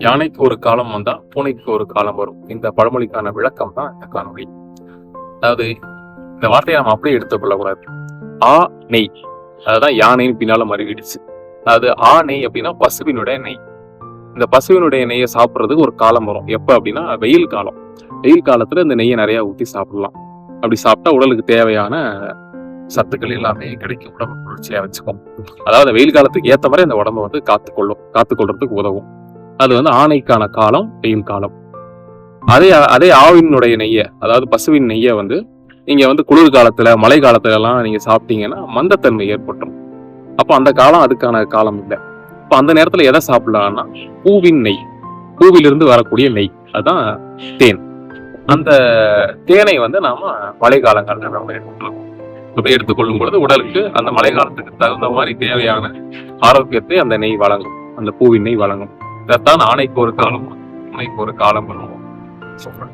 யானைக்கு ஒரு காலம் வந்தா பூனைக்கு ஒரு காலம் வரும். இந்த பழமொழிக்கான விளக்கம் தான் இந்த காணொளி. அதாவது இந்த வார்த்தையை நம்ம அப்படியே எடுத்துக்கொள்ளக்கூடாது. ஆ நெய், அதுதான் யானைன்னு பின்னால மறுவிடுச்சு. அதாவது ஆ நெய் அப்படின்னா பசுவினுடைய நெய். இந்த பசுவினுடைய நெய்யை சாப்பிட்றதுக்கு ஒரு காலம் வரும். எப்ப அப்படின்னா வெயில் காலம். வெயில் காலத்துல இந்த நெய்யை நிறைய ஊற்றி சாப்பிடலாம். அப்படி சாப்பிட்டா உடலுக்கு தேவையான சத்துக்கள் எல்லாமே கிடைக்கும். உடம்பு குளிர்ச்சியா வச்சுக்கும். அதாவது வெயில் காலத்துக்கு ஏற்ற மாதிரி அந்த உடம்பை வந்து காத்துக்கொள்றதுக்கு உதவும். அது வந்து ஆணைக்கான காலம் வெயில் காலம். அதே ஆவினுடைய நெய்யை, அதாவது பசுவின் நெய்யை வந்து நீங்க வந்து குளிர் காலத்துல மழை காலத்துல எல்லாம் நீங்க சாப்பிட்டீங்கன்னா மந்தத்தன்மை ஏற்பட்டுரும். அப்போ அந்த காலம் அதுக்கான காலம் இல்லை. இப்போ அந்த நேரத்துல எதை சாப்பிடலாம்னா பூவின் நெய், பூவிலிருந்து வரக்கூடிய நெய், அதுதான் தேன். அந்த தேனை வந்து நாம மழை காலங்கள்ல நம்ம எடுத்துக்கொள்ளும் பொழுது உடலுக்கு அந்த மழை காலத்துக்கு தகுந்த மாதிரி தேவையான ஆரோக்கியத்தை அந்த நெய் வழங்கும், அந்த பூவின் நெய் வழங்கும். இதைத்தான் ஆணைக்கு ஒரு காலம் பூனைக்கு ஒரு காலம் சொல்றேன்.